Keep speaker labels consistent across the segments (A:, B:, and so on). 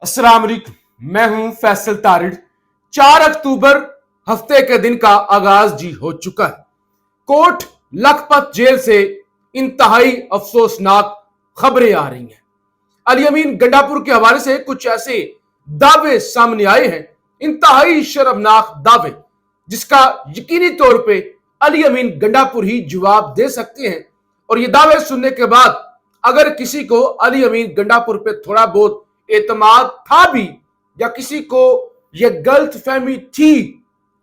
A: अस्सलाम वालेकुम, मैं हूं फैसल तारिड़। 4 अक्टूबर हफ्ते के दिन का आगाज जी हो चुका है। कोट लखपत जेल से इंतहाई अफसोसनाक खबरें आ रही हैं। अली अमीन गंडापुर के हवाले से कुछ ऐसे दावे सामने आए हैं, इंतहाई शर्मनाक दावे, जिसका यकीनी तौर पे अली अमीन गंडापुर ही जवाब दे सकते हैं। और ये दावे सुनने के बाद अगर किसी को अली अमीन गंडापुर पे थोड़ा बहुत एतमाद था भी, या किसी को यह गलत फहमी थी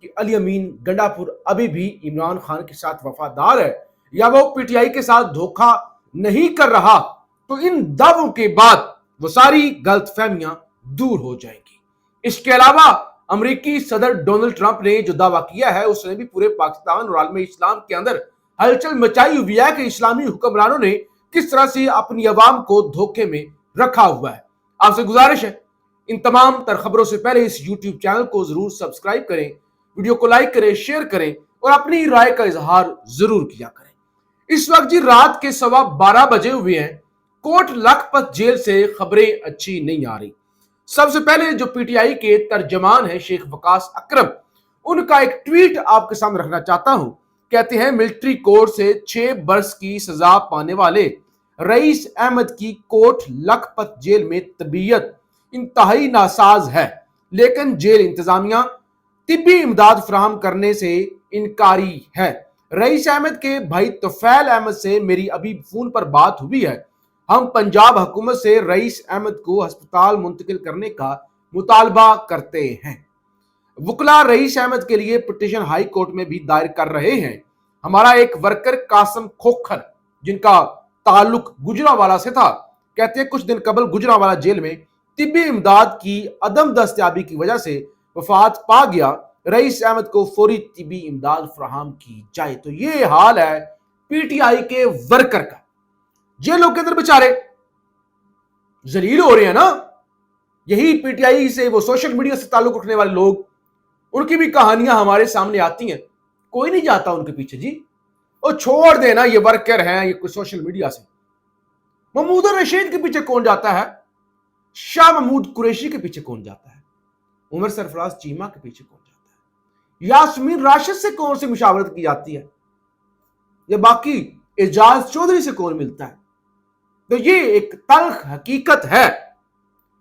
A: कि अली अमीन गंडापुर अभी भी इमरान खान के साथ वफादार है या वो पीटीआई के साथ धोखा नहीं कर रहा, तो इन दावों के बाद वो सारी गलत फहमियां दूर हो जाएंगी। इसके अलावा अमेरिकी सदर डोनाल्ड ट्रंप ने जो दावा किया है, उसने भी पूरे पाकिस्तान और आलम इस्लाम के अंदर हलचल मचाई हुई है कि इस्लामी हुक्मरानों ने किस तरह से अपनी अवाम को धोखे में रखा हुआ है। आपसे गुजारिश है, इन तमाम तर खबरों से पहले इस YouTube चैनल को जरूर सब्सक्राइब करें, वीडियो को लाइक करें, शेयर करें और अपनी राय का इजहार जरूर किया करें। इस वक्त जी रात के 12:15 बजे हुए हैं। कोट लखपत जेल से खबरें अच्छी नहीं आ रही। सबसे पहले जो पीटीआई के तर्जमान है शेख वकास अकरम, उनका एक ट्वीट आपके सामने रखना चाहता हूं। कहते हैं, मिलिट्री कोर्ट से 6 बरस की सजा पाने वाले रईस अहमद की कोट लखपत जेल में तबीयत इंतहाई नासाज है, लेकिन जेल इंतजामिया तिब्बी इमदाद फराहम करने से इनकारी है। रईस अहमद के भाई तुफैल अहमद से मेरी अभी फोन पर बात हुई है। हम पंजाब हुकूमत से रईस अहमद को अस्पताल मुंतकिल करने का मुतालबा करते हैं। वकला रईस अहमद के लिए पिटीशन हाई कोर्ट में भी दायर कर रहे हैं। हमारा एक वर्कर कासिम खोखर, जिनका ताल्लुक गुजरावाला से था, कहते हैं कुछ दिन कबल गुजरावाला जेल में तिब्बी इमदाद की अदम दस्तयाबी की वजह से वफात पा गया। रईस अहमद को फौरी तिब्बी इमदाद फराहम की जाए। तो ये हाल है पीटीआई के वर्कर का। जेलों के अंदर बेचारे जलील हो रहे हैं ना। यही पीटीआई से वो सोशल मीडिया से ताल्लुक रखने वाले लोग, उनकी भी कहानियां हमारे सामने आती हैं। कोई नहीं जाता उनके पीछे जी। और छोड़ देना, ये वर्कर हैं, ये कोई सोशल मीडिया से। महमूद रशीद के पीछे कौन जाता है? शाह महमूद कुरैशी के पीछे कौन जाता है? उमर सरफराज चीमा के पीछे कौन जाता है? यास्मीन राशिद से कौन सी मुशावरत की जाती है? या बाकी एजाज चौधरी से कौन मिलता है? तो ये एक तल्ख हकीकत है।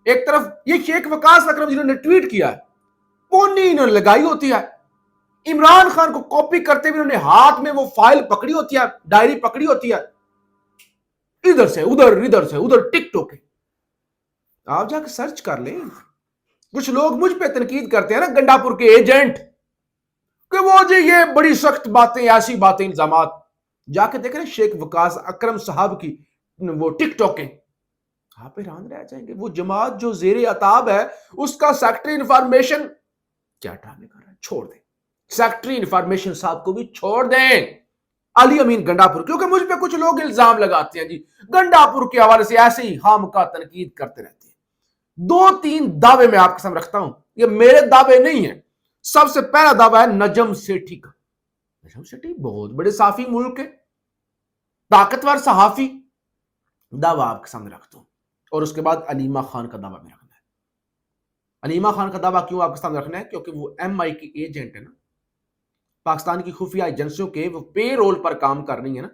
A: एक तरफ ये शेख वकास अकरम जिन्होंने ट्वीट किया है, पोनी इन्होंने लगाई होती है। इमरान खान को कॉपी करते हुए उन्होंने हाथ में वो फाइल पकड़ी होती है, डायरी पकड़ी होती है, इधर से उधर टिकटॉक है। आप जाकर सर्च कर लें। कुछ लोग मुझ पे तनकीद करते हैं ना, गंडापुर के एजेंट, कि वो जी ये बड़ी सख्त बातें, ऐसी बातें, इल्जामात। जाके देख रहे शेख वकास अकरम साहब की वो टिकटॉक है, आप हैरान रह जाएंगे। वो जमात जो जेरे अताब है, उसका सेक्रेटरी इंफॉर्मेशन क्या ड्रामे कर रहा है? छोड़ दें सेक्रेटरी इंफॉर्मेशन साहब को भी छोड़ दें। अली अमीन गंडापुर, क्योंकि मुझ पे कुछ लोग इल्जाम लगाते हैं जी, गंडापुर के हवाले से ऐसे ही खामखा तनकीद करते रहते हैं। 2-3 दावे मैं आपके सामने रखता हूं, ये मेरे दावे नहीं है। सबसे पहला दावा है नजम सेठी का। नजम सेठी बहुत बड़े साफी मुल्क के ताकतवर सहाफी, दावा आपके सामने रखता हूं। और उसके बाद अलीमा खान का दावा भी रखना है। अलीमा खान का दावा क्यों आपके सामने रखना है? क्योंकि वो एमआई की एजेंट है ना, पाकिस्तान की खुफिया एजेंसियों के वो पे रोल पर काम कर रही है ना।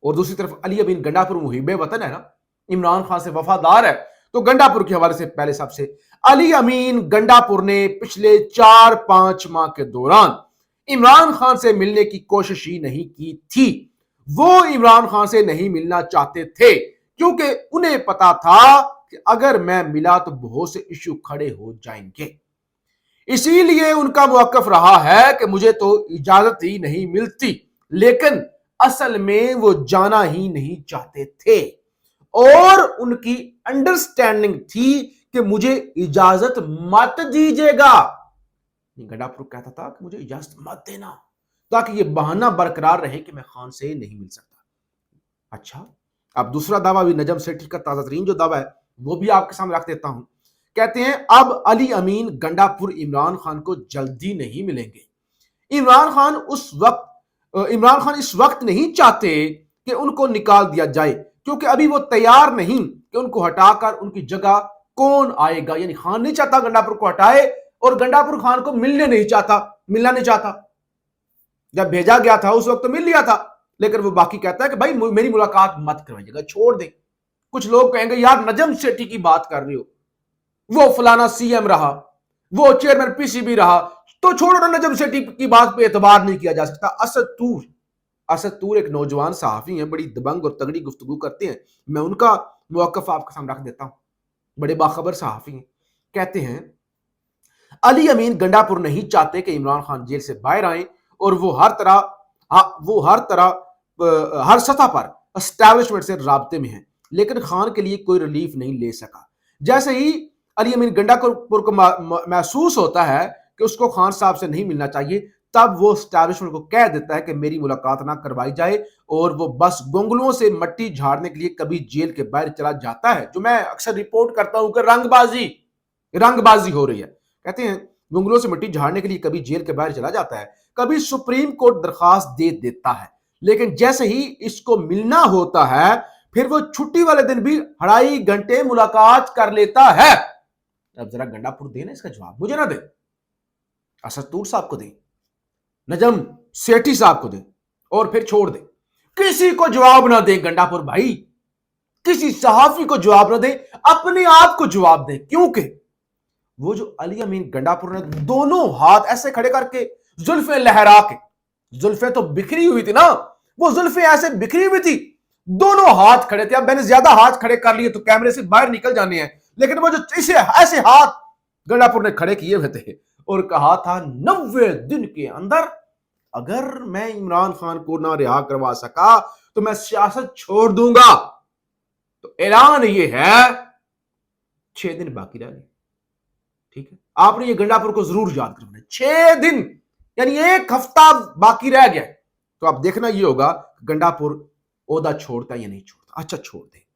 A: और दूसरी तरफ अली अमीन गंडापुर मुहिबे वतन है ना, इमरान खान से वफादार है। तो गंडापुर के हवाले से पहले सबसे अली अमीन गंडापुर ने पिछले 4-5 माह के दौरान इमरान खान से मिलने की कोशिश ही नहीं की थी। वो इमरान खान से नहीं मिलना चाहते थे, क्योंकि उन्हें पता था कि अगर मैं मिला तो बहुत से इश्यू खड़े हो जाएंगे। इसीलिए उनका मौकफ रहा है कि मुझे तो इजाजत ही नहीं मिलती, लेकिन असल में वो जाना ही नहीं चाहते थे। और उनकी अंडरस्टैंडिंग थी कि मुझे इजाजत मत दीजिएगा। गंडापुर कहता था कि मुझे इजाजत मत देना, ताकि ये बहाना बरकरार रहे कि मैं खान से नहीं मिल सकता। अच्छा, अब दूसरा दावा भी नजम सेठी का ताजा तरीन जो दावा है, वो भी आपके सामने रख देता हूं। कहते हैं, अब अली अमीन गंडापुर इमरान खान को जल्दी नहीं मिलेंगे। इमरान खान इस वक्त नहीं चाहते कि उनको निकाल दिया जाए, क्योंकि अभी वो तैयार नहीं कि उनको हटाकर उनकी जगह कौन आएगा? यानी खान नहीं चाहता गंडापुर को हटाए और गंडापुर खान को मिलना नहीं चाहता। जब भेजा गया था उस वक्त तो मिल लिया था, लेकिन वो बाकी कहता है कि भाई मेरी मुलाकात मत करवाइएगा, छोड़ दे। कुछ लोग कहेंगे यार नजम सेठी की बात कर रहे हो, वो फलाना सीएम रहा, वो चेयरमैन पीसीबी रहा, तो छोड़ो ना, नजम सेठी की बात पे एतबार नहीं किया जा सकता। असद तूर एक नौजवान सहाफी हैं, बड़ी दबंग और तगड़ी गुफ्तगू करते हैं, मैं उनका मौकफ आपके सामने रख देता हूं। बड़े बाखबर सहाफी हैं, कहते हैं अली अमीन गंडापुर नहीं चाहते कि इमरान खान जेल से बाहर आए और वो हर सतह पर एस्टैब्लिशमेंट से राब्ते में है, लेकिन खान के लिए कोई रिलीफ नहीं ले सका। जैसे ही अली अमीन गंडापुर को महसूस होता है कि उसको खान साहब से नहीं मिलना चाहिए, तब वो एस्टैब्लिशमेंट को कह देता है कि मेरी मुलाकात ना करवाई जाए, और वो बस गोंगलुओं से मट्टी झाड़ने के लिए कभी जेल के बाहर चला जाता है। जो मैं अक्सर रिपोर्ट करता हूं कि रंगबाजी हो रही है। कहते हैं गोंगलुओं से मिट्टी झाड़ने के लिए कभी जेल के बाहर चला जाता है, कभी सुप्रीम कोर्ट दरखास्त दे देता है, लेकिन जैसे ही इसको मिलना होता है फिर वो छुट्टी वाले दिन भी 2.5 घंटे मुलाकात कर लेता है। अब जरा गंडापुर दे ना इसका जवाब, मुझे ना दे, असद तूर साहब को दे, नजम सेठी साहब को दे, और फिर छोड़ दे। किसी को जवाब ना दे गंडापुर भाई, किसी सहाफी को जवाब ना दे, अपने आप को जवाब दे। क्योंकि वो जो अली अमीन गंडापुर ने दोनों हाथ ऐसे खड़े करके जुल्फे लहरा के, जुल्फे तो बिखरी हुई थी ना, वो जुल्फे ऐसे बिखरी हुई थी, दोनों हाथ खड़े थे। अब मैंने ज्यादा हाथ खड़े कर लिए तो कैमरे से बाहर निकल जाने हैं, लेकिन वो जो इसे ऐसे हाथ गंडापुर ने खड़े किए हुए थे और कहा था 90 दिन के अंदर अगर मैं इमरान खान को ना रिहा करवा सका तो मैं सियासत छोड़ दूंगा। तो ऐलान ये है 6 दिन बाकी रह गए, ठीक है, आपने ये गंडापुर को जरूर याद करना। 6 दिन यानी 1 हफ्ता बाकी रह गया, तो आप देखना ये होगा गंडापुर ओहदा छोड़ता या नहीं छोड़ता। अच्छा छोड़ दे।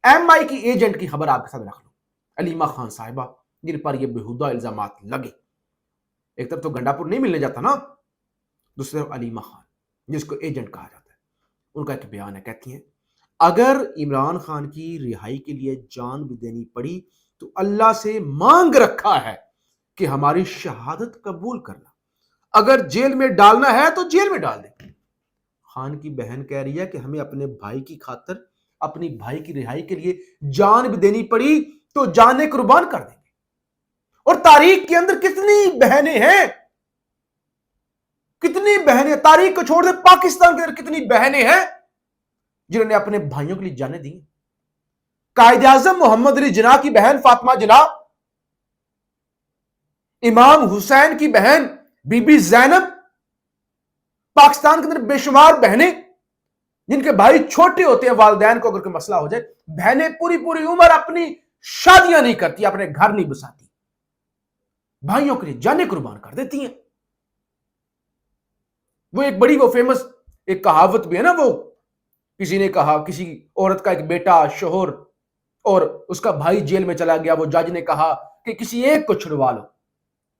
A: एमआई की एजेंट की खबर आपके साथ रख लो, अलीमा खान साहिबा, जिन पर ये बेहुदा इल्जामात लगे। एक तरफ तो गंडापुर नहीं मिलने जाता ना, दूसरी तरफ अलीमा खान जिसको एजेंट कहा जाता है, उनका एक बयान है, कहती हैं अगर इमरान खान की रिहाई के लिए जान भी देनी पड़ी तो अल्लाह से मांग रखा है कि हमारी शहादत कबूल करना, अगर जेल में डालना है तो जेल में डाल दे। खान की बहन कह रही है कि हमें अपने भाई की खातिर, अपनी भाई की रिहाई के लिए जान भी देनी पड़ी तो जाने कुर्बान कर देंगे। और तारीख के अंदर कितनी बहनें हैं, तारीख को छोड़ दे, पाकिस्तान के अंदर कितनी बहनें हैं जिन्होंने अपने भाइयों के लिए जाने दी। कायदे आजम मोहम्मद अली जिन्ना की बहन फातिमा जिन्ना, इमाम हुसैन की बहन बीबी जैनब, पाकिस्तान के अंदर बेशुमार बहनें जिनके भाई छोटे होते हैं, वालिदैन को अगर कोई मसला हो जाए, बहनें पूरी पूरी उम्र अपनी शादियां नहीं करती, अपने घर नहीं बसाती, भाइयों के लिए जाने कुर्बान कर देती हैं। वो एक बड़ी वो फेमस एक कहावत भी है ना, वो किसी ने कहा, किसी औरत का एक बेटा शोहर और उसका भाई जेल में चला गया, वो जज ने कहा कि किसी एक को छुड़वा लो,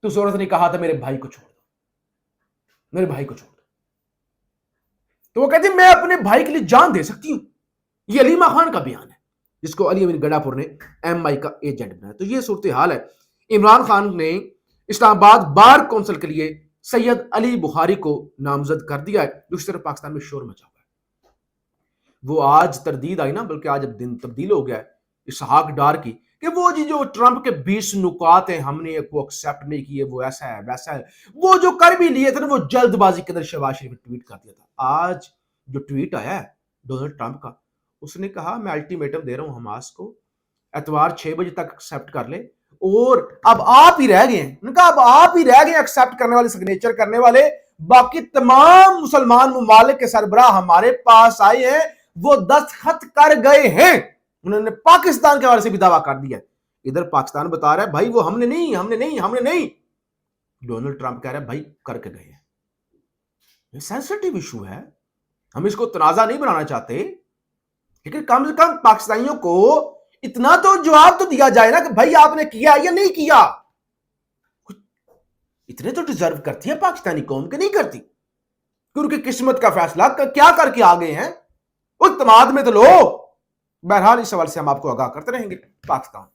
A: तो उस औरत ने कहा था मेरे भाई को छोड़ दो, मेरे भाई को छोड़ दो। तो वो कहती मैं अपने भाई के लिए जान दे सकती हूं। ये अलीमा खान का बयान है, जिसको अली अमीन गंडापुर ने एमआई का एजेंट बनाया। तो ये सूरत हाल है। इमरान खान ने इस्लामाबाद बार काउंसिल के लिए सैयद अली बुखारी को नामजद कर दिया है। दूसरी तरफ पाकिस्तान में शोर मचा हुआ है। वो आज तरदीद आई ना, बल्कि आज अब दिन तब्दील हो गया है इसहाक डार की, कि वो जी जो ट्रंप के 20 नुकात हैं हमने वो एक्सेप्ट नहीं किए, वो ऐसा है वैसा है, वो जो कर भी लिए थे ना, वो जल्दबाजी के अंदर शहबाज शरीफ ने ट्वीट कर दिया था। आज जो ट्वीट आया है डोनाल्ड ट्रंप का, उसने कहा मैं अल्टीमेटम दे रहा हूं हमास को, एतवार 6 बजे तक एक्सेप्ट कर ले, और अब आप ही रह गए हैं। उनका अब आप ही रह गए एक्सेप्ट करने वाले, सिग्नेचर करने वाले, बाकी तमाम मुसलमान मुमालिक के सरबराह हमारे पास आए हैं, वो दस्तखत कर गए हैं। उन्होंने पाकिस्तान के हवाले से भी दावा कर दिया। इधर पाकिस्तान बता रहा है भाई वो हमने नहीं। डोनाल्ड ट्रंप कह रहा है भाई करके गए हैं। ये सेंसिटिव इशू है, हम इसको तनाजा नहीं बनाना चाहते, लेकिन कम से कम पाकिस्तानियों को इतना तो जवाब तो दिया जाए ना कि भाई आपने किया या नहीं किया। इतने तो डिजर्व करती है पाकिस्तानी कौम के, नहीं करती, क्योंकि किस्मत का फैसला क्या करके आ गए हैं, उस तमाद में तो लो। बहरहाल इस सवाल से हम आपको आगाह करते रहेंगे। पाकिस्तान